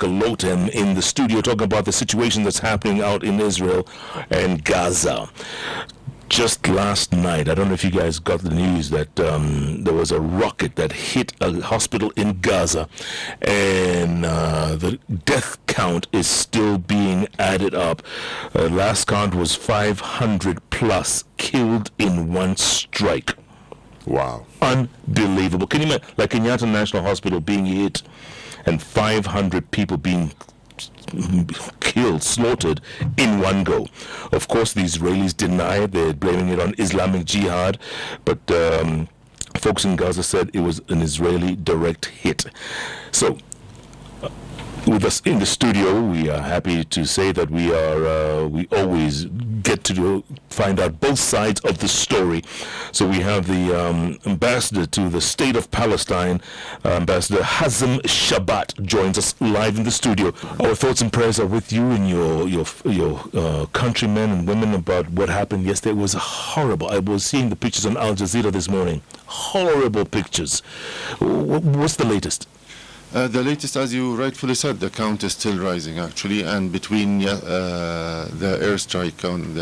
Lotem in the studio talking about the situation that's happening out in Israel and Gaza. Just last night, I don't know if you guys got the news that there was a rocket that hit a hospital in Gaza, and the death count is still being added up. Last count was 500 plus killed in one strike. Wow. Unbelievable. Can you imagine, like Kenyatta National Hospital being hit and 500 people being killed, slaughtered in one go? Of course, the Israelis deny it. They're blaming it on Islamic Jihad, but folks in Gaza said it was an Israeli direct hit. So, with us in the studio, we are happy to say that we always get to find out both sides of the story. So we have the ambassador to the state of Palestine, Ambassador Hazem Shabat, joins us live in the studio. Our thoughts and prayers are with you and your countrymen and women about what happened yesterday. It was horrible. I was seeing the pictures on Al Jazeera this morning. Horrible pictures. What's the latest? The latest, as you rightfully said, the count is still rising, actually, and between the airstrike on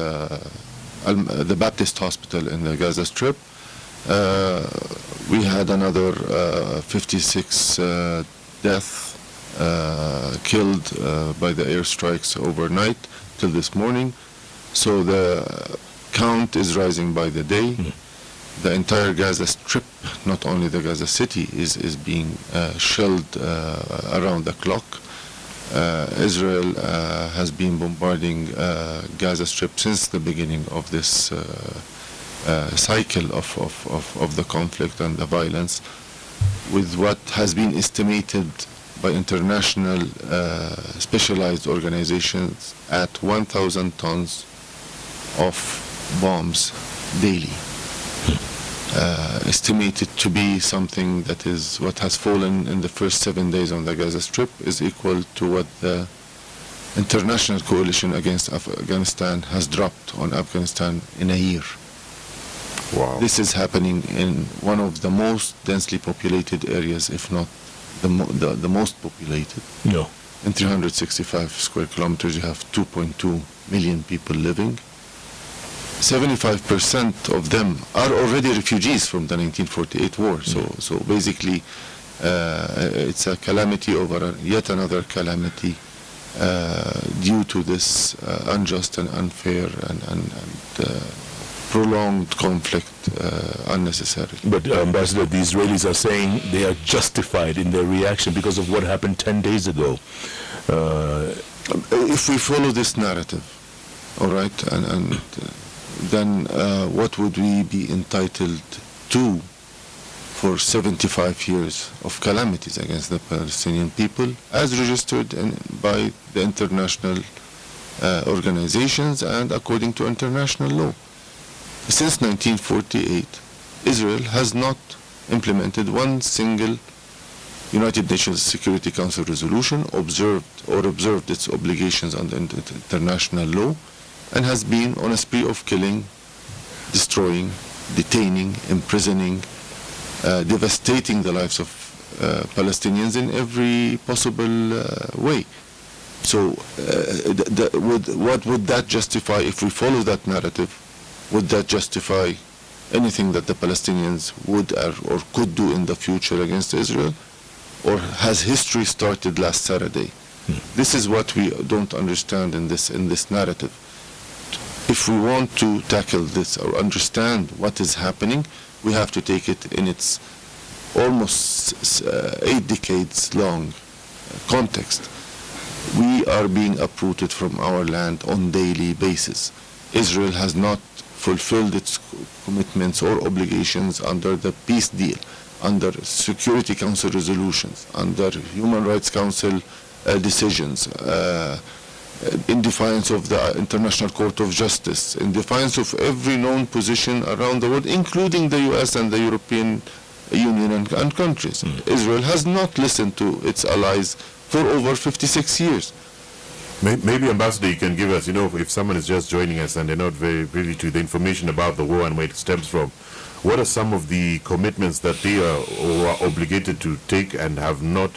the Baptist Hospital in the Gaza Strip, we had another 56 deaths killed by the airstrikes overnight till this morning. So the count is rising by the day. The entire Gaza Strip, not only the Gaza City, is being shelled around the clock. Israel has been bombarding Gaza Strip since the beginning of this cycle of the conflict and the violence, with what has been estimated by international specialized organizations at 1,000 tons of bombs daily. Estimated to be something that is what has fallen in the first 7 days on the Gaza Strip is equal to what the international coalition against Afghanistan has dropped on Afghanistan in a year. Wow. This is happening in one of the most densely populated areas, if not the most populated. No. In 365 square kilometers, you have 2.2 million people living. 75% of them are already refugees from the 1948 war. So basically, it's a calamity over yet another calamity due to this unjust and unfair and prolonged conflict unnecessarily. But Ambassador, the Israelis are saying they are justified in their reaction because of what happened 10 days ago. If we follow this narrative, all right, and then what would we be entitled to for 75 years of calamities against the Palestinian people, as registered by the international organizations and according to international law? Since 1948, Israel has not implemented one single United Nations Security Council resolution, observed its obligations under international law, and has been on a spree of killing, destroying, detaining, imprisoning, devastating the lives of Palestinians in every possible way. So what would that justify if we follow that narrative? Would that justify anything that the Palestinians would or could do in the future against Israel? Or has history started last Saturday? This is what we don't understand in this narrative. If we want to tackle this or understand what is happening, we have to take it in its almost 8 decades long context. We are being uprooted from our land on daily basis. Israel has not fulfilled its commitments or obligations under the peace deal, under Security Council resolutions, under Human Rights Council decisions, in defiance of the International Court of Justice, in defiance of every known position around the world, including the US and the European Union and countries. Israel has not listened to its allies for over 56 years. Maybe, Ambassador, you can give us, if someone is just joining us and they're not very privy to the information about the war and where it stems from, what are some of the commitments that they are obligated to take and have not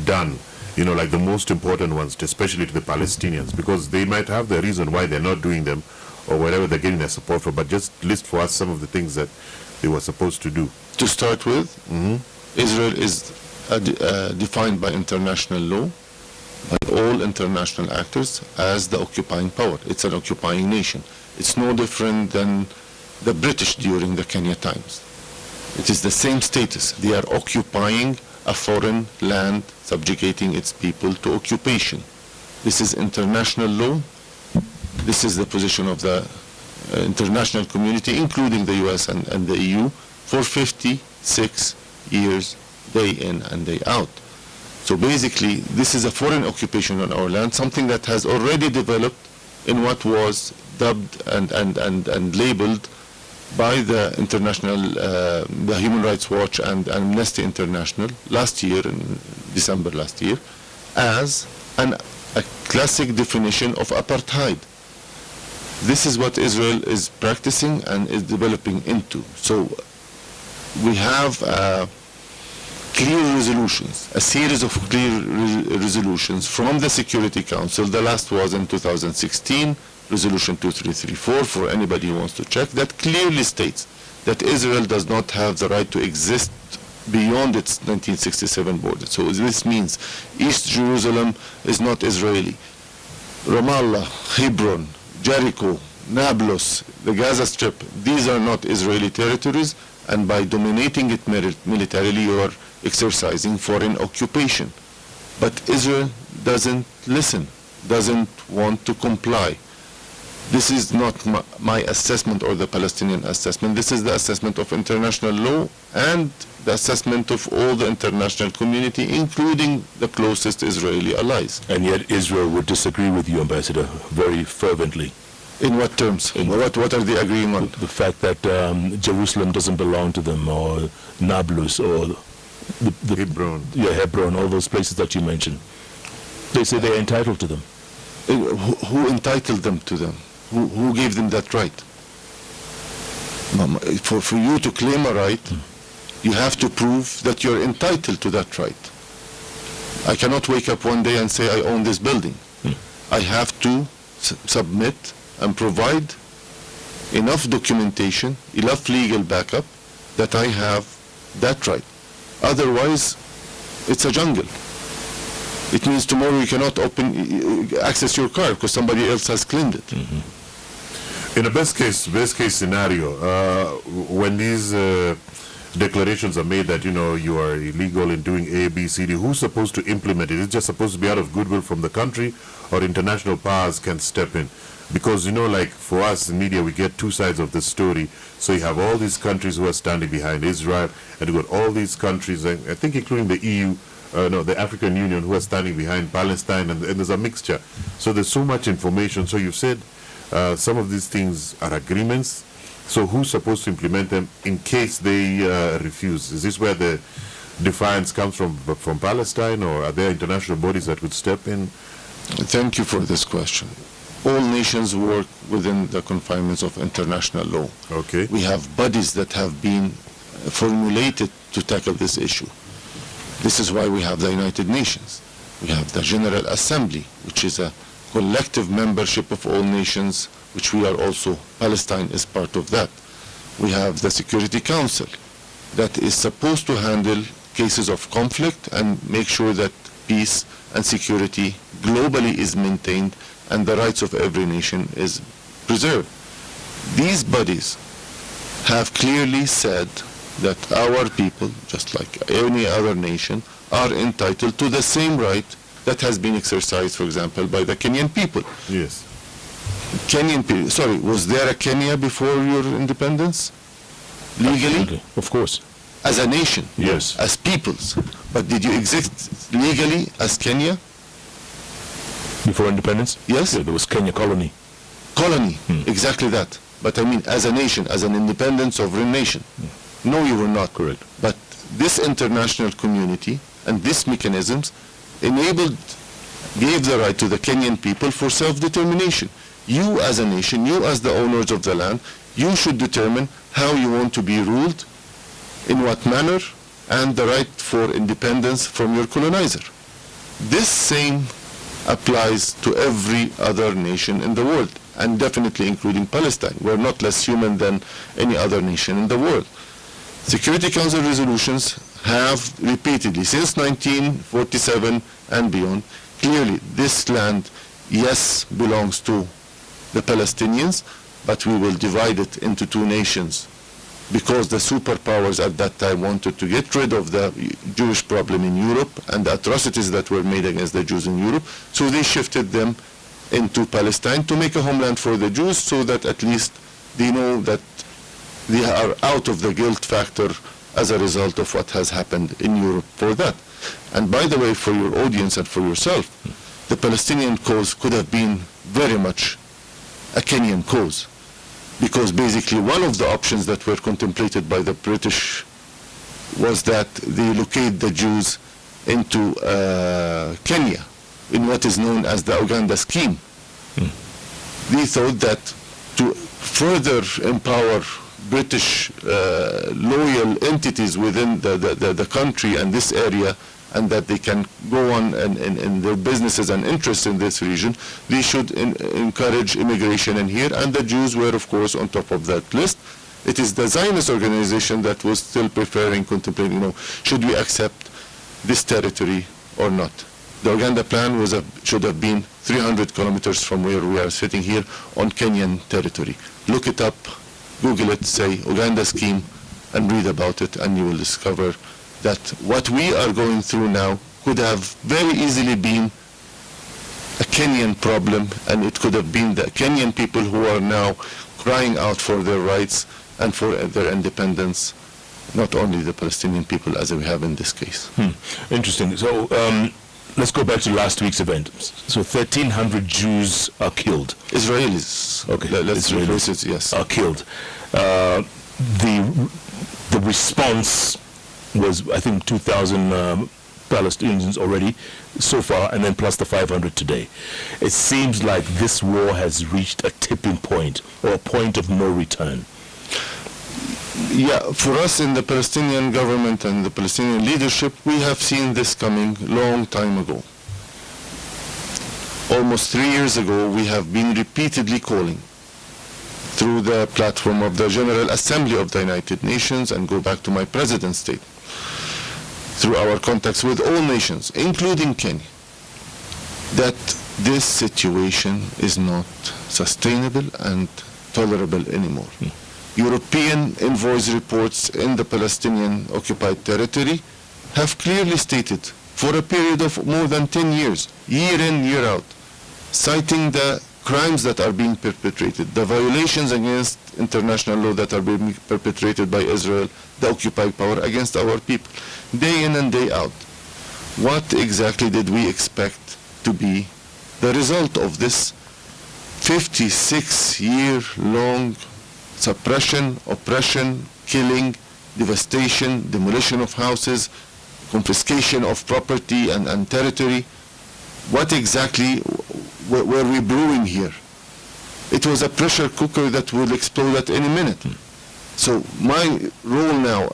done like the most important ones, especially to the Palestinians, because they might have the reason why they're not doing them or whatever they're getting their support for, but just list for us some of the things that they were supposed to do. To start with, Israel is defined by international law, by all international actors, as the occupying power. It's an occupying nation. It's no different than the British during the Kenya times. It is the same status. They are occupying a foreign land, subjugating its people to occupation. This is international law. This is the position of the international community, including the US and the EU, for 56 years, day in and day out. So basically, this is a foreign occupation on our land, something that has already developed in what was dubbed and labeled by the international, the Human Rights Watch and Amnesty International last year, in December last year, as a classic definition of apartheid. This is what Israel is practicing and is developing into. So we have clear resolutions, a series of clear resolutions from the Security Council. The last was in 2016, Resolution 2334, for anybody who wants to check, that clearly states that Israel does not have the right to exist beyond its 1967 border. So this means East Jerusalem is not Israeli. Ramallah, Hebron, Jericho, Nablus, the Gaza Strip, these are not Israeli territories, and by dominating it militarily, you are exercising foreign occupation. But Israel doesn't listen, doesn't want to comply. This is not my assessment or the Palestinian assessment. This is the assessment of international law and the assessment of all the international community, including the closest Israeli allies. And yet Israel would disagree with you, Ambassador, very fervently. In what terms? What are they agreeing on? The fact that Jerusalem doesn't belong to them, or Nablus, or the Hebron. Yeah, Hebron, all those places that you mentioned. They say they're entitled to them. Who entitled them to them? Who gave them that right? For you to claim a right, you have to prove that you're entitled to that right. I cannot wake up one day and say I own this building. I have to submit and provide enough documentation, enough legal backup that I have that right. Otherwise, it's a jungle. It means tomorrow you cannot access your car because somebody else has cleaned it. In a best case scenario, when these declarations are made that you are illegal in doing A, B, C, D, who's supposed to implement it? Is it just supposed to be out of goodwill from the country, or international powers can step in? Because like for us in media, we get two sides of the story. So you have all these countries who are standing behind Israel, and you've got all these countries, I think including the EU, the African Union, who are standing behind Palestine, and there's a mixture. So there's so much information. So you've said some of these things are agreements. So who's supposed to implement them in case they refuse? Is this where the defiance comes from Palestine, or are there international bodies that could step in? Thank you for this question. All nations work within the confinements of international law. Okay. We have bodies that have been formulated to tackle this issue. This is why we have the United Nations. We have the General Assembly, which is a collective membership of all nations, which we are also, Palestine is part of that. We have the Security Council that is supposed to handle cases of conflict and make sure that peace and security globally is maintained and the rights of every nation is preserved. These bodies have clearly said that our people, just like any other nation, are entitled to the same right that has been exercised, for example, by the Kenyan people. Yes. Kenyan people, sorry, was there a Kenya before your independence? Legally? Absolutely. Of course. As a nation? Yes. As peoples. But did you exist legally as Kenya? Before independence? Yes. Yeah, there was Kenya colony. Colony, exactly that. But I mean, as a nation, as an independent sovereign nation. No, you were not. Correct. But this international community and these mechanisms gave the right to the Kenyan people for self-determination. You as a nation, you as the owners of the land, you should determine how you want to be ruled, in what manner, and the right for independence from your colonizer. This same applies to every other nation in the world, and definitely including Palestine. We're not less human than any other nation in the world. Security Council resolutions have repeatedly, since 1947 and beyond, clearly this land, yes, belongs to the Palestinians, but we will divide it into two nations, because the superpowers at that time wanted to get rid of the Jewish problem in Europe and the atrocities that were made against the Jews in Europe, so they shifted them into Palestine to make a homeland for the Jews, so that at least they know that they are out of the guilt factor as a result of what has happened in Europe for that. And by the way, for your audience and for yourself, the Palestinian cause could have been very much a Kenyan cause, because basically one of the options that were contemplated by the British was that they locate the Jews into Kenya in what is known as the Uganda scheme. They thought that to further empower British loyal entities within the country and this area, and that they can go on in their businesses and interests in this region, they should encourage immigration in here, and the Jews were, of course, on top of that list. It is the Zionist organization that was still preparing, contemplating, should we accept this territory or not? The Uganda plan should have been 300 kilometers from where we are sitting here on Kenyan territory. Look it up, Google it, say Uganda scheme, and read about it, and you will discover that what we are going through now could have very easily been a Kenyan problem, and it could have been the Kenyan people who are now crying out for their rights and for their independence, not only the Palestinian people as we have in this case. Interesting. So let's go back to last week's event. So 1,300 Jews are killed. Israelis. Okay. Let's replace it, yes. Are killed. The response was, I think, 2,000 Palestinians already so far, and then plus the 500 today. It seems like this war has reached a tipping point, or a point of no return. Yeah, for us in the Palestinian government and the Palestinian leadership, we have seen this coming long time ago. Almost 3 years ago, we have been repeatedly calling through the platform of the General Assembly of the United Nations, and go back to my president's statement, through our contacts with all nations, including Kenya, that this situation is not sustainable and tolerable anymore. European envoys reports in the Palestinian occupied territory have clearly stated, for a period of more than 10 years, year in, year out, citing the crimes that are being perpetrated, the violations against international law that are being perpetrated by Israel, the occupied power, against our people, day in and day out. What exactly did we expect to be the result of this 56-year-long suppression, oppression, killing, devastation, demolition of houses, confiscation of property and territory? What exactly were we brewing here? It was a pressure cooker that would explode at any minute. So my role now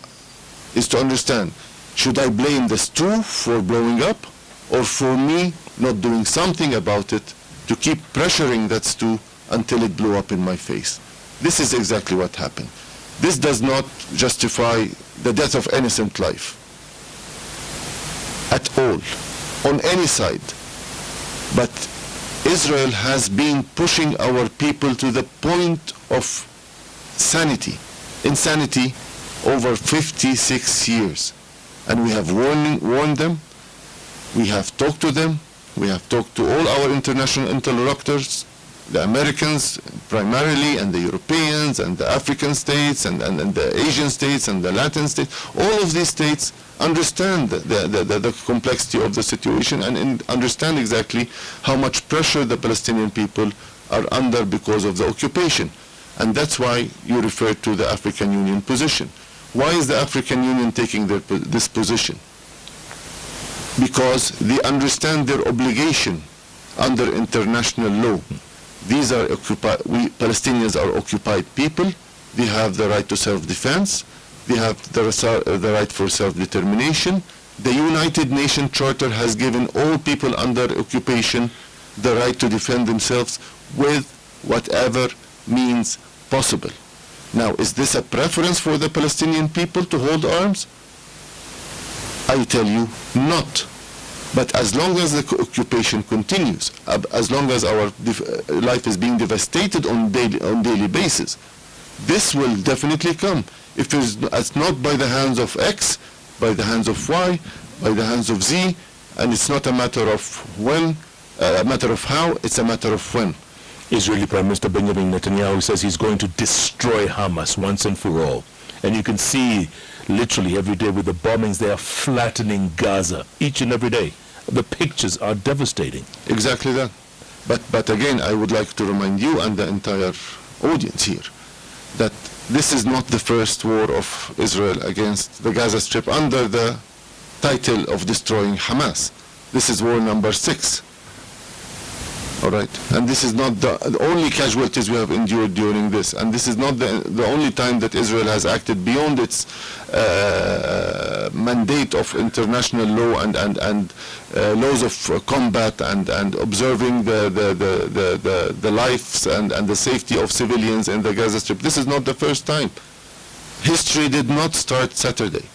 is to understand, should I blame the stew for blowing up, or for me not doing something about it to keep pressuring that stew until it blew up in my face? This is exactly what happened. This does not justify the death of innocent life at all, on any side. But Israel has been pushing our people to the point of insanity over 56 years. And we have warned them, we have talked to them, we have talked to all our international interlocutors, the Americans primarily, and the Europeans, and the African states, and the Asian states, and the Latin states. All of these states understand the complexity of the situation, and understand exactly how much pressure the Palestinian people are under because of the occupation. And that's why you refer to the African Union position. Why is the African Union taking this position? Because they understand their obligation under international law. These are Palestinians are occupied people. They have the right to self-defense. They have the right for self-determination. The United Nations Charter has given all people under occupation the right to defend themselves with whatever means possible. Now, is this a preference for the Palestinian people to hold arms? I tell you, not. But as long as the occupation continues, as long as our life is being devastated on daily basis, this will definitely come. If it's not by the hands of X, by the hands of Y, by the hands of Z, and it's not a matter of when, a matter of how, it's a matter of when. Israeli Prime Minister Benjamin Netanyahu says he's going to destroy Hamas once and for all. And you can see literally every day with the bombings, they are flattening Gaza each and every day. The pictures are devastating. Exactly that. But again, I would like to remind you and the entire audience here that this is not the first war of Israel against the Gaza Strip under the title of destroying Hamas. This is war number 6. All right, and this is not the only casualties we have endured during this, and this is not the only time that Israel has acted beyond its mandate of international law and laws of combat and observing the lives and the safety of civilians in the Gaza Strip. This is not the first time. History did not start Saturday.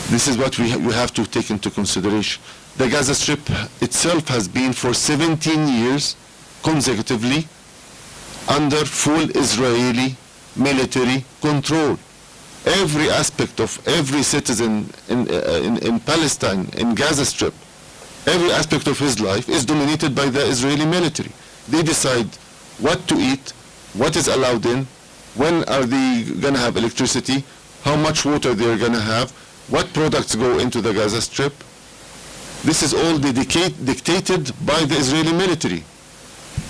This is what we have to take into consideration. The Gaza Strip itself has been for 17 years consecutively under full Israeli military control. Every aspect of every citizen in Palestine, in Gaza Strip, every aspect of his life is dominated by the Israeli military. They decide what to eat, what is allowed in, when are they going to have electricity, how much water they're going to have, what products go into the Gaza Strip. This is all dictated by the Israeli military.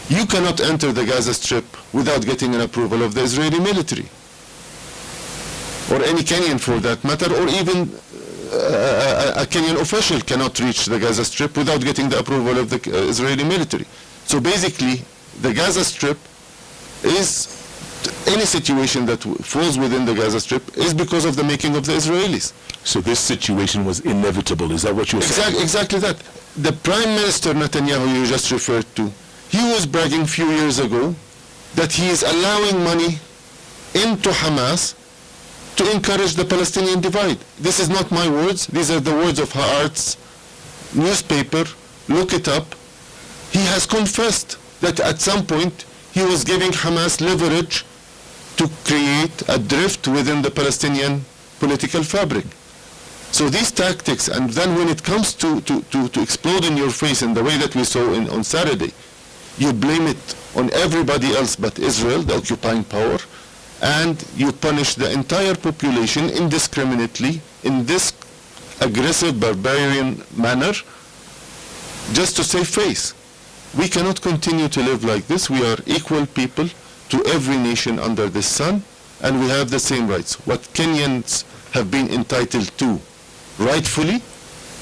You cannot enter the Gaza Strip without getting an approval of the Israeli military, or any Kenyan for that matter, or even a Kenyan official cannot reach the Gaza Strip without getting the approval of the Israeli military. So basically, the Gaza Strip is, any situation that falls within the Gaza Strip is because of the making of the Israelis. So this situation was inevitable, is that what you're saying? Exactly that. The Prime Minister Netanyahu you just referred to, he was bragging a few years ago that he is allowing money into Hamas to encourage the Palestinian divide. This is not my words, these are the words of Haaretz newspaper. Look it up. He has confessed that at some point he was giving Hamas leverage to create a drift within the Palestinian political fabric. So these tactics, and then when it comes to explode in your face in the way that we saw on Saturday, you blame it on everybody else but Israel, the occupying power, and you punish the entire population indiscriminately in this aggressive, barbarian manner just to save face. We cannot continue to live like this. We are equal people to every nation under the sun, and we have the same rights. What Kenyans have been entitled to rightfully,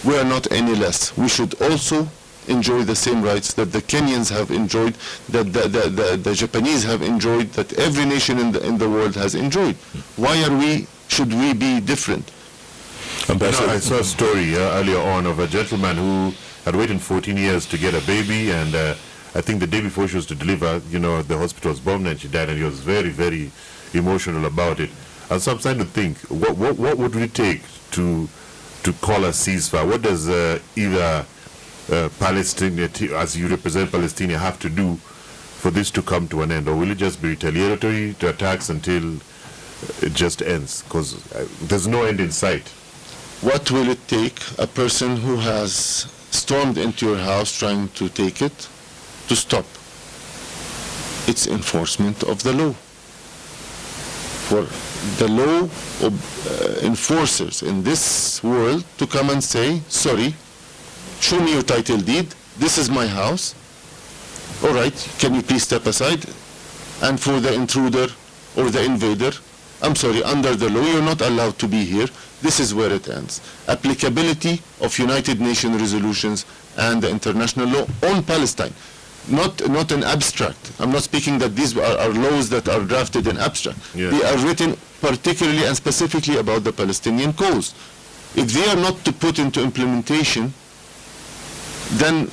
we are not any less. We should also enjoy the same rights that the Kenyans have enjoyed, that the Japanese have enjoyed, that every nation in the world has enjoyed. Why should we be different? I saw a story earlier on of a gentleman who had waited 14 years to get a baby, and I think the day before she was to deliver, the hospital was bombed and she died, and he was very, very emotional about it. And so I'm trying to think, what would it take to call a ceasefire? What does either Palestine, as you represent Palestine, have to do for this to come to an end? Or will it just be retaliatory to attacks until it just ends? Because there's no end in sight. What will it take? A person who has stormed into your house trying to take it to stop? It's enforcement of the law. For the law enforcers in this world to come and say, sorry, show me your title deed, this is my house, all right, can you please step aside? And for the intruder or the invader, I'm sorry, under the law you're not allowed to be here. This is where it ends. Applicability of United Nations resolutions and the international law on Palestine. Not in abstract. I'm not speaking that these are laws that are drafted in abstract. Yeah. They are written particularly and specifically about the Palestinian cause. If they are not to put into implementation, then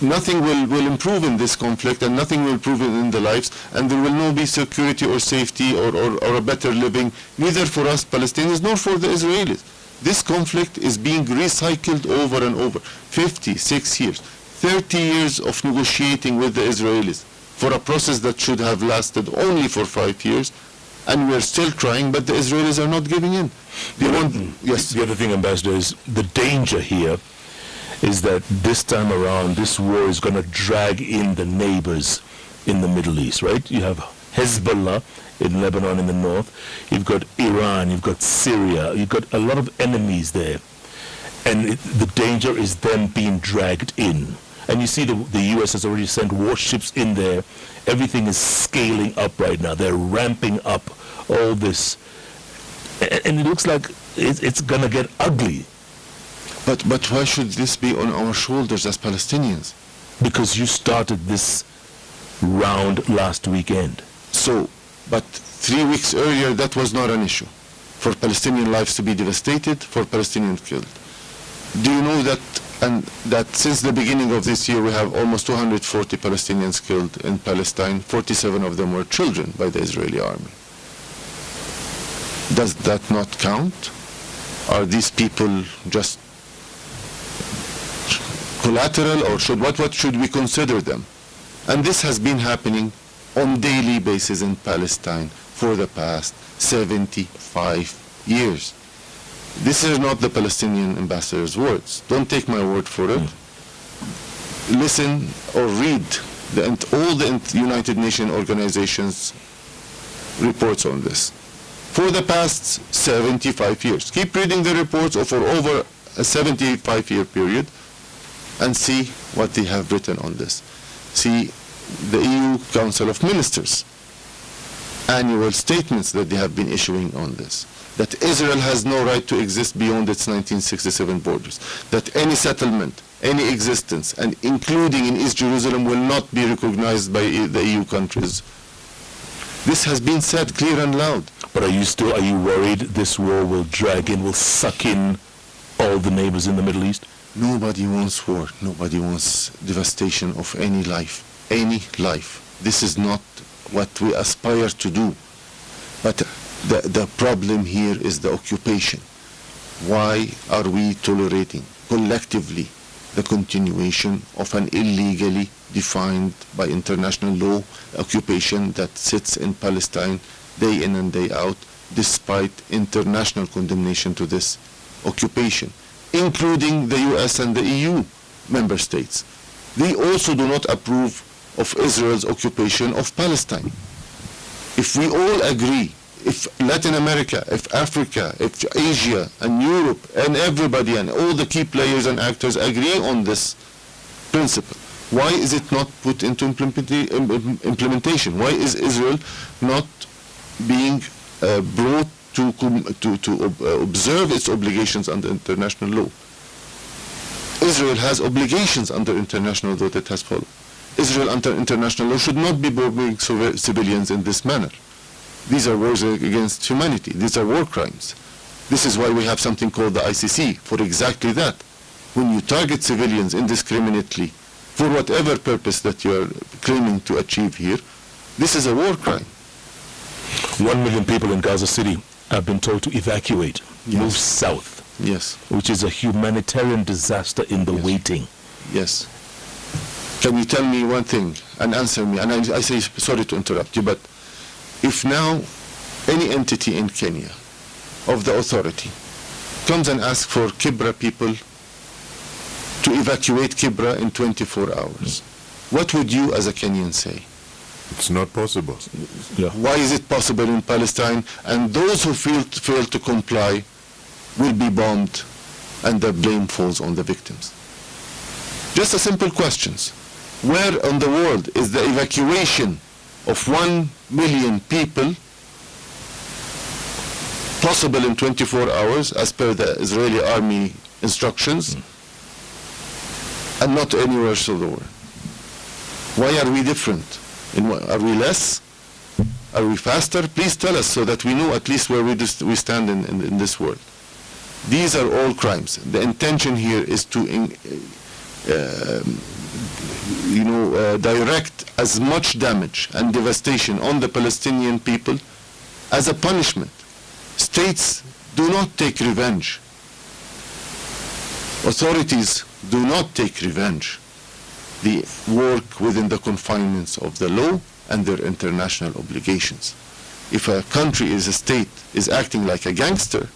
nothing will improve in this conflict, and nothing will improve in the lives, and there will not be security or safety or a better living, neither for us Palestinians nor for the Israelis. This conflict is being recycled over and over. 56 years, 30 years of negotiating with the Israelis for a process that should have lasted only for 5 years, and we're still trying, but the Israelis are not giving in. Yes. The other thing, Ambassador, is the danger here is that this time around, this war is going to drag in the neighbors in the Middle East, right? You have Hezbollah in Lebanon in the north, you've got Iran, you've got Syria, you've got a lot of enemies there. And the danger is them being dragged in. And you see the U.S. has already sent warships in there. Everything is scaling up right now. They're ramping up all this. And it looks like it's going to get ugly. But why should this be on our shoulders as Palestinians? Because you started this round last weekend. So, but 3 weeks earlier, that was not an issue. For Palestinian lives to be devastated, for Palestinians killed. Do you know that since the beginning of this year, we have almost 240 Palestinians killed in Palestine, 47 of them were children by the Israeli army. Does that not count? Are these people just collateral, or what should we consider them? And this has been happening on daily basis in Palestine for the past 75 years. This is not the Palestinian ambassador's words. Don't take my word for it. Listen or read all the United Nations organizations' reports on this. For the past 75 years. Keep reading the reports for over a 75-year period and see what they have written on this. See the EU Council of Ministers annual statements that they have been issuing on this. That Israel has no right to exist beyond its 1967 borders. That any settlement, any existence, and including in East Jerusalem, will not be recognized by the EU countries. This has been said clear and loud. But are you worried this war will drag in, will suck in all the neighbors in the Middle East? Nobody wants war. Nobody wants devastation of any life. Any life. This is not what we aspire to do. But the problem here is the occupation. Why are we tolerating collectively the continuation of an illegally defined by international law occupation that sits in Palestine day in and day out, despite international condemnation to this occupation, including the US and the EU member states? They also do not approve of Israel's occupation of Palestine. If we all agree, if Latin America, if Africa, if Asia and Europe and everybody and all the key players and actors agree on this principle, why is it not put into implementation? Why is Israel not being brought to observe its obligations under international law? Israel has obligations under international law that has followed. Israel under international law should not be bombing civilians in this manner. These are wars against humanity. These are war crimes. This is why we have something called the ICC, for exactly that. When you target civilians indiscriminately for whatever purpose that you are claiming to achieve here, this is a war crime. 1 million people in Gaza City have been told to evacuate, move south. Yes. Which is a humanitarian disaster in the waiting. Yes. Can you tell me one thing and answer me? And I say, sorry to interrupt you, but if now any entity in Kenya of the authority comes and asks for Kibra people to evacuate Kibra in 24 hours, what would you as a Kenyan say? It's not possible. Yeah. Why is it possible in Palestine, and those who fail to comply will be bombed and the blame falls on the victims? Just a simple questions. Where in the world is the evacuation of 1 million people possible in 24 hours as per the Israeli army instructions and not anywhere else in the world? Why are we different? Are we less? Are we faster? Please tell us so that we know at least where we stand in this world. These are all crimes. The intention here is to direct as much damage and devastation on the Palestinian people as a punishment. States do not take revenge. Authorities do not take revenge. They work within the confinements of the law and their international obligations. If a country, a state, is acting like a gangster,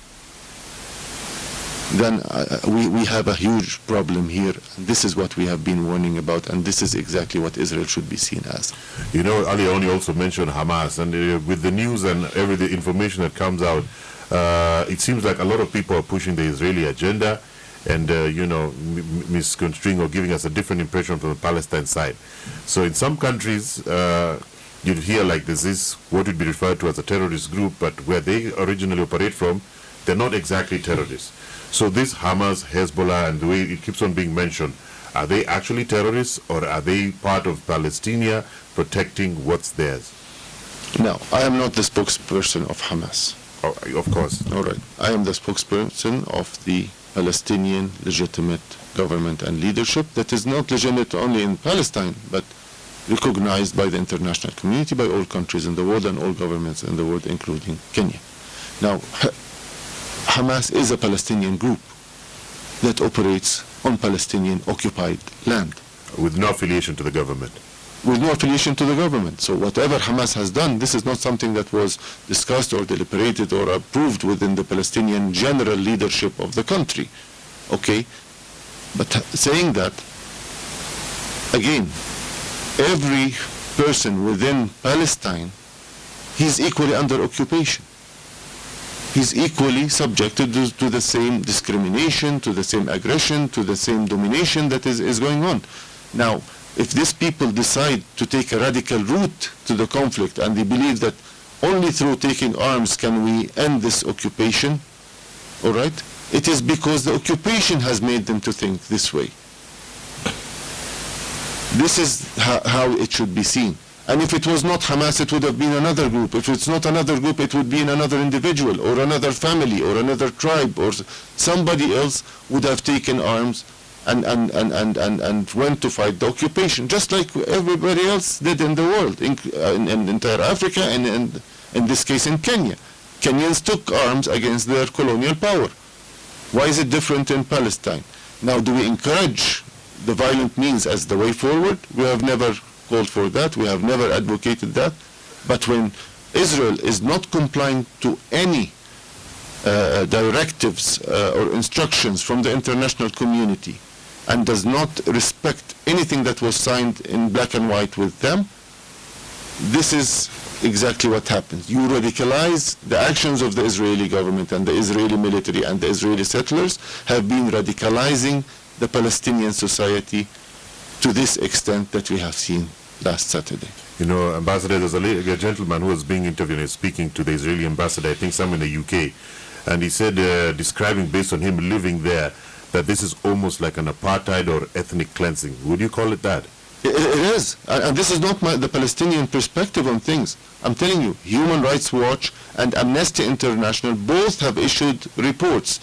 then we have a huge problem here. This is what we have been warning about, and this is exactly what Israel should be seen as. You know, Ali only also mentioned Hamas, and with the news and the information that comes out, it seems like a lot of people are pushing the Israeli agenda and, misconstruing or giving us a different impression from the Palestine side. So in some countries, you'd hear like this is what would be referred to as a terrorist group, but where they originally operate from, they're not exactly terrorists. So this Hamas, Hezbollah, and the way it keeps on being mentioned, are they actually terrorists, or are they part of Palestine protecting what's theirs? Now, I am not the spokesperson of Hamas. Oh, of course. All right. I am the spokesperson of the Palestinian legitimate government and leadership that is not legitimate only in Palestine, but recognized by the international community, by all countries in the world and all governments in the world, including Kenya. Now, Hamas is a Palestinian group that operates on Palestinian occupied land. With no affiliation to the government. With no affiliation to the government. So whatever Hamas has done, this is not something that was discussed or deliberated or approved within the Palestinian general leadership of the country. Okay? But saying that, again, every person within Palestine, he's equally under occupation. He's equally subjected to the same discrimination, to the same aggression, to the same domination that is going on. Now, if these people decide to take a radical route to the conflict and they believe that only through taking arms can we end this occupation, all right, it is because the occupation has made them to think this way. This is how it should be seen. And if it was not Hamas, it would have been another group. If it's not another group, it would be another individual or another family or another tribe, or somebody else would have taken arms and went to fight the occupation, just like everybody else did in the world, in entire Africa, and in this case in Kenya. Kenyans took arms against their colonial power. Why is it different in Palestine? Now, do we encourage the violent means as the way forward? We have never called for that. We have never advocated that. But when Israel is not complying to any directives or instructions from the international community and does not respect anything that was signed in black and white with them, this is exactly what happens. You radicalize the actions of the Israeli government, and the Israeli military and the Israeli settlers have been radicalizing the Palestinian society to this extent that we have seen last Saturday. You know, Ambassador, there's a gentleman who was being interviewed and speaking to the Israeli ambassador, I think some in the UK, and he said, describing based on him living there, that this is almost like an apartheid or ethnic cleansing. Would you call it that? It is, and this is not the Palestinian perspective on things. I'm telling you, Human Rights Watch and Amnesty International both have issued reports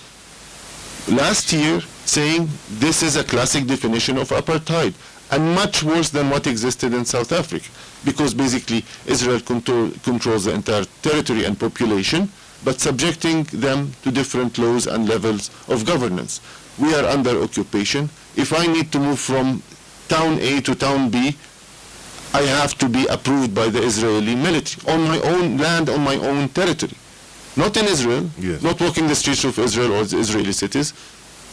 last year saying this is a classic definition of apartheid, and much worse than what existed in South Africa, because basically Israel controls the entire territory and population, but subjecting them to different laws and levels of governance. We are under occupation. If I need to move from town A to town B, I have to be approved by the Israeli military on my own land, on my own territory. Not in Israel, yes. Not walking the streets of Israel or the Israeli cities.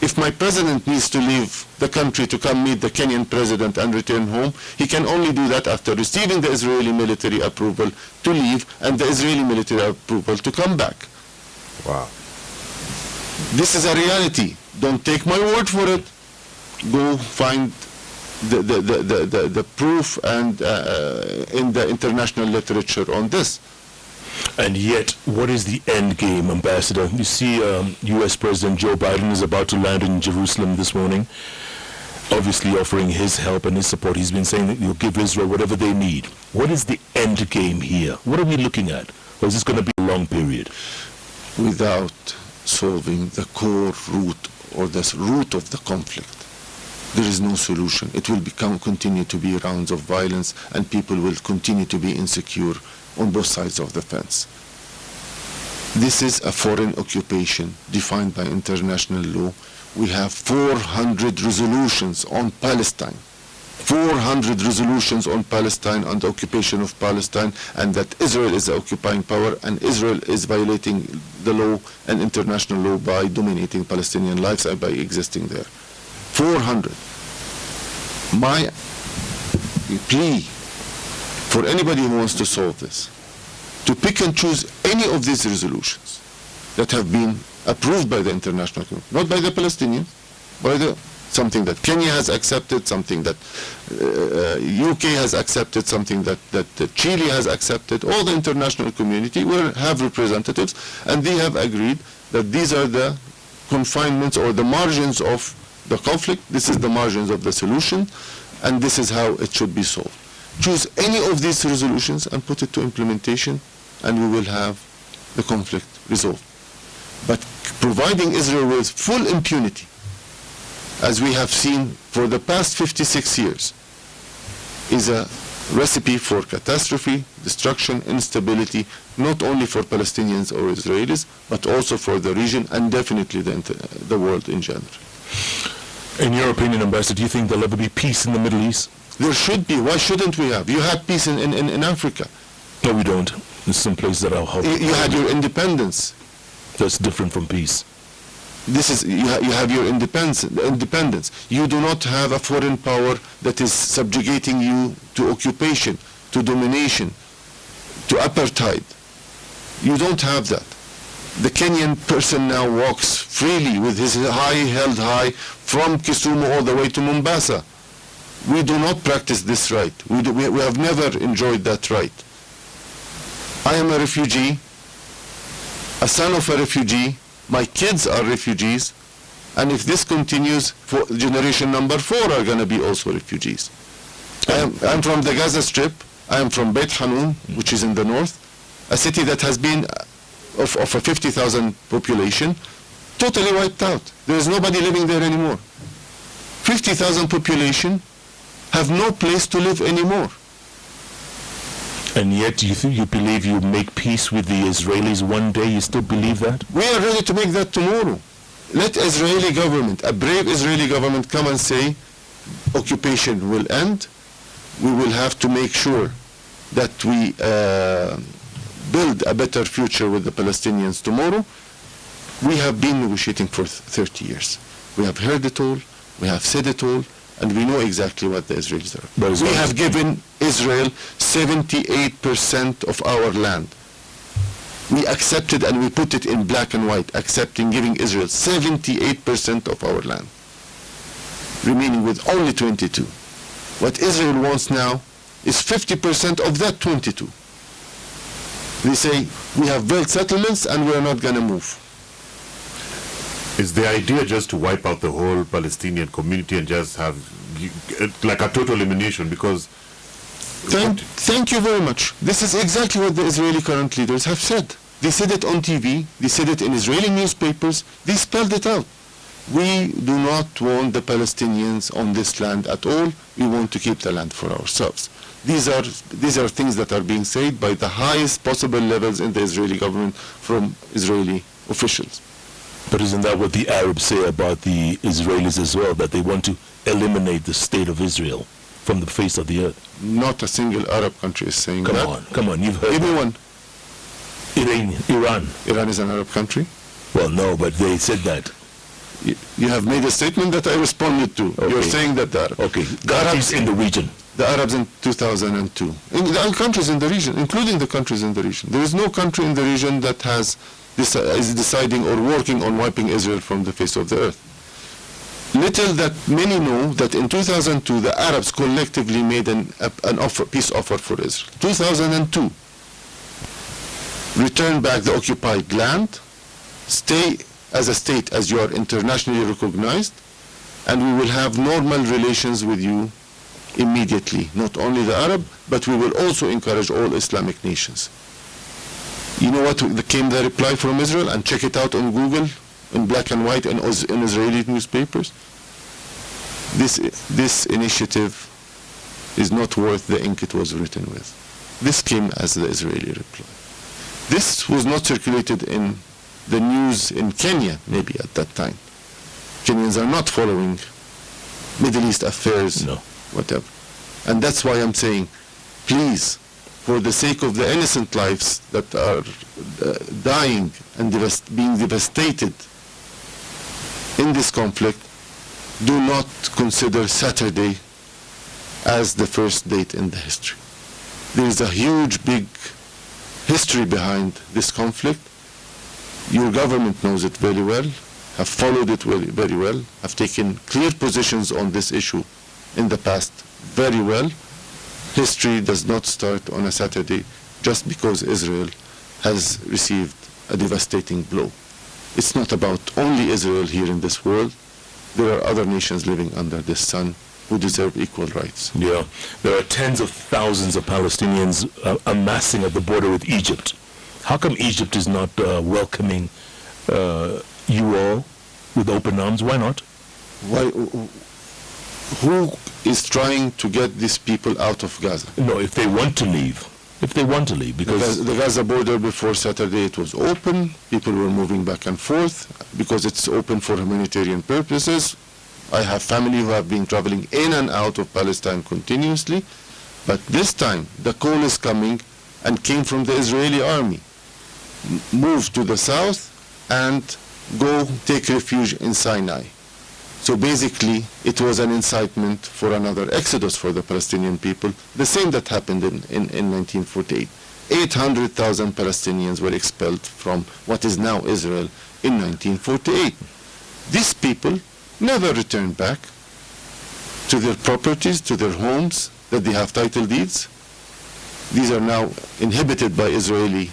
If my president needs to leave the country to come meet the Kenyan president and return home, he can only do that after receiving the Israeli military approval to leave and the Israeli military approval to come back. Wow. This is a reality. Don't take my word for it. Go find the proof and in the international literature on this. And yet, what is the end game, Ambassador? You see, U.S. President Joe Biden is about to land in Jerusalem this morning, obviously offering his help and his support. He's been saying that he'll give Israel whatever they need. What is the end game here? What are we looking at? Or is this going to be a long period? Without solving the core root or the root of the conflict. There is no solution. It will continue to be rounds of violence, and people will continue to be insecure on both sides of the fence. This is a foreign occupation defined by international law. We have 400 resolutions on Palestine. 400 resolutions on Palestine and the occupation of Palestine, and that Israel is the occupying power, and Israel is violating the law and international law by dominating Palestinian lives and by existing there. 400. My plea for anybody who wants to solve this, to pick and choose any of these resolutions that have been approved by the international community, not by the Palestinians, by something that Kenya has accepted, something that UK has accepted, something that Chile has accepted. All the international community will have representatives, and they have agreed that these are the confinements or the margins of the conflict. This is the margins of the solution, and this is how it should be solved. Choose any of these resolutions and put it to implementation, and we will have the conflict resolved. But providing Israel with full impunity, as we have seen for the past 56 years, is a recipe for catastrophe, destruction, instability, not only for Palestinians or Israelis, but also for the region and definitely the world in general. In your opinion, Ambassador, do you think there'll ever be peace in the Middle East? There should be. Why shouldn't we have? You had peace in Africa. No, we don't. There's some places that are... You had your independence. That's different from peace. This is you have your independence. You do not have a foreign power that is subjugating you to occupation, to domination, to apartheid. You don't have that. The Kenyan person now walks freely with his held high from Kisumu all the way to Mombasa. We do not practice this right. We have never enjoyed that right. I am a refugee, a son of a refugee. My kids are refugees, and if this continues, generation number 4 are going to be also refugees. I'm from the Gaza Strip. I am from Beit Hanun, which is in the north, a city that has been of a 50,000 population, totally wiped out. There is nobody living there anymore. 50,000 population have no place to live anymore. And yet you believe you make peace with the Israelis one day? You still believe that? We are ready to make that tomorrow. Let Israeli government, a brave Israeli government, come and say, occupation will end. We will have to make sure that we build a better future with the Palestinians tomorrow. We have been negotiating for 30 years. We have heard it all. We have said it all. And we know exactly what the Israelis are. We have given Israel 78% of our land. We accepted, and we put it in black and white, accepting giving Israel 78% of our land, remaining with only 22. What Israel wants now is 50% of that 22. They say, we have built settlements and we are not going to move. Is the idea just to wipe out the whole Palestinian community and just have like a total elimination? Because thank you very much. This is exactly what the Israeli current leaders have said. They said it on TV. They said it in Israeli newspapers. They spelled it out. We do not want the Palestinians on this land at all. We want to keep the land for ourselves. These are things that are being said by the highest possible levels in the Israeli government from Israeli officials. But isn't that what the Arabs say about the Israelis as well, that they want to eliminate the state of Israel from the face of the earth? Not a single Arab country is saying that. Come on, you've heard Everyone. Iran. Iran is an Arab country? Well, no, but they said that. You have made a statement that I responded to. Okay. You're saying that the Arabs. Okay, the Arabs in the region. The Arabs in 2002. In the countries in the region, including the countries in the region. There is no country in the region that is deciding or working on wiping Israel from the face of the earth. Little that many know that in 2002 the Arabs collectively made an peace offer for Israel. 2002. Return back the occupied land, stay as a state as you are internationally recognized, and we will have normal relations with you immediately. Not only the Arab, but we will also encourage all Islamic nations. You know what came the reply from Israel? And check it out on Google in black and white and in Israeli newspapers. This initiative is not worth the ink it was written with. This came as the Israeli reply. This was not circulated in the news in Kenya, maybe at that time. Kenyans are not following Middle East affairs, No. whatever. And that's why I'm saying, please, for the sake of the innocent lives that are dying and being devastated in this conflict, do not consider Saturday as the first date in the history. There is a huge, big history behind this conflict. Your government knows it very well, have followed it very, very well, have taken clear positions on this issue in the past very well. History does not start on a Saturday just because Israel has received a devastating blow. It's not about only Israel here in this world. There are other nations living under this sun who deserve equal rights. Yeah, there are tens of thousands of Palestinians amassing at the border with Egypt. How come Egypt is not welcoming you all with open arms? Why not? Why? Who is trying to get these people out of Gaza? No, if they want to leave. If they want to leave, because The Gaza border before Saturday, it was open. People were moving back and forth because it's open for humanitarian purposes. I have family who have been traveling in and out of Palestine continuously. But this time, the call is coming and came from the Israeli army. Move to the south and go take refuge in Sinai. So basically, it was an incitement for another exodus for the Palestinian people, the same that happened in 1948. 800,000 Palestinians were expelled from what is now Israel in 1948. These people never returned back to their properties, to their homes that they have title deeds. These are now inhabited by Israeli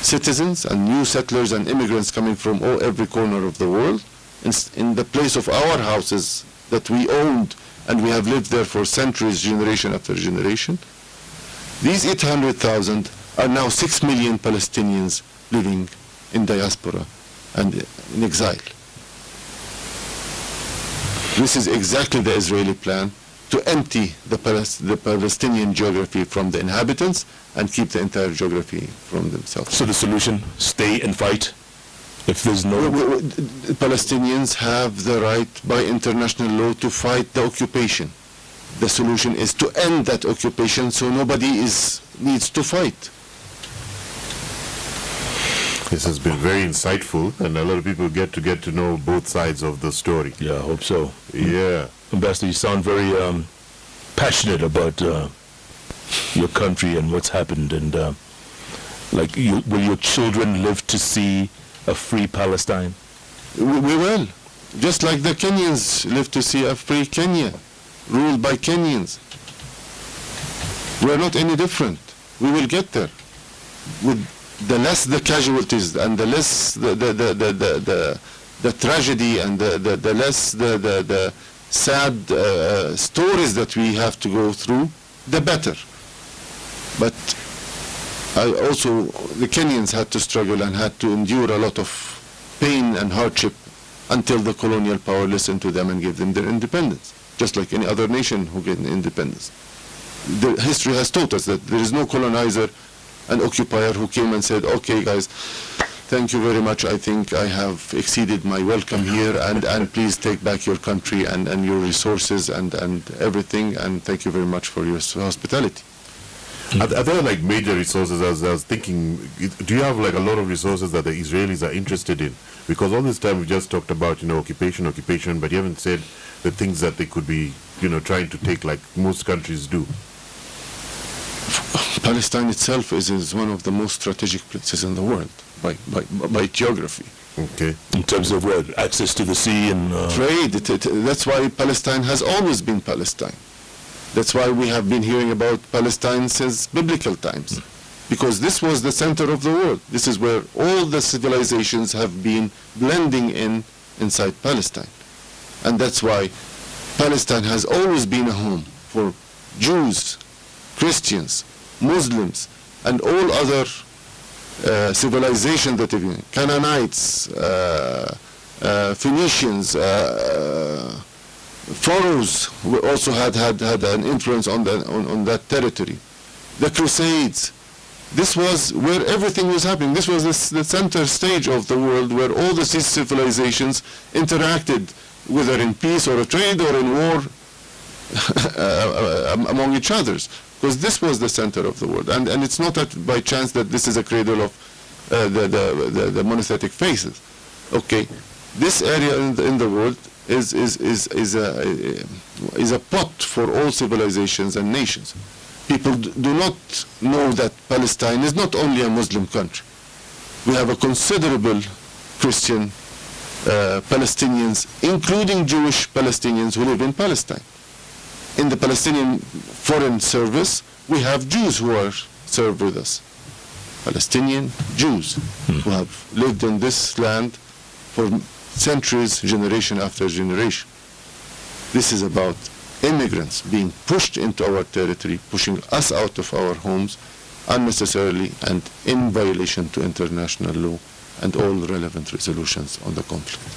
citizens and new settlers and immigrants coming from every corner of the world. In the place of our houses that we owned and we have lived there for centuries, generation after generation. These 800,000 are now 6 million Palestinians living in diaspora and in exile. This is exactly the Israeli plan to empty the Palestinian geography from the inhabitants and keep the entire geography from themselves. so the solution, stay and fight. If there's no... Palestinians have the right by international law to fight the occupation. The solution is to end that occupation so nobody needs to fight. This has been very insightful, and a lot of people get to know both sides of the story. Yeah, I hope so. Yeah. Ambassador, you sound very passionate about your country and what's happened, and will your children live to see a free Palestine? We will. Just like the Kenyans live to see a free Kenya, ruled by Kenyans. We are not any different. We will get there. With the less the casualties and the less the tragedy and the less the sad stories that we have to go through, the better. But also, the Kenyans had to struggle and had to endure a lot of pain and hardship until the colonial power listened to them and gave them their independence, just like any other nation who get independence. The history has taught us that there is no colonizer and occupier who came and said, okay guys, thank you very much, I think I have exceeded my welcome here, and please take back your country and your resources and everything, and thank you very much for your hospitality. Are there like major resources? I was thinking, do you have like a lot of resources that the Israelis are interested in? Because all this time we just talked about, occupation, but you haven't said the things that they could be, trying to take like most countries do. Palestine itself is one of the most strategic places in the world by geography. Okay. In terms of what? Access to the sea and... Trade. That's why Palestine has always been Palestine. That's why we have been hearing about Palestine since biblical times. Because this was the center of the world. This is where all the civilizations have been blending inside Palestine. And that's why Palestine has always been a home for Jews, Christians, Muslims, and all other civilization that even Canaanites, Phoenicians, Pharaohs also had an influence on that territory. The Crusades. This was where everything was happening. This was the center stage of the world where all the civilizations interacted, whether in peace or a trade or in war, among each others. Because this was the center of the world. And it's not that by chance that this is a cradle of the monotheistic faiths. Okay, this area in the world is a pot for all civilizations and nations. People do not know that Palestine is not only a Muslim country. We have a considerable Christian Palestinians, including Jewish Palestinians who live in Palestine. In the Palestinian Foreign Service, we have Jews who are served with us. Palestinian Jews who have lived in this land for centuries, generation after generation. This is about immigrants being pushed into our territory, pushing us out of our homes unnecessarily and in violation to international law and all relevant resolutions on the conflict.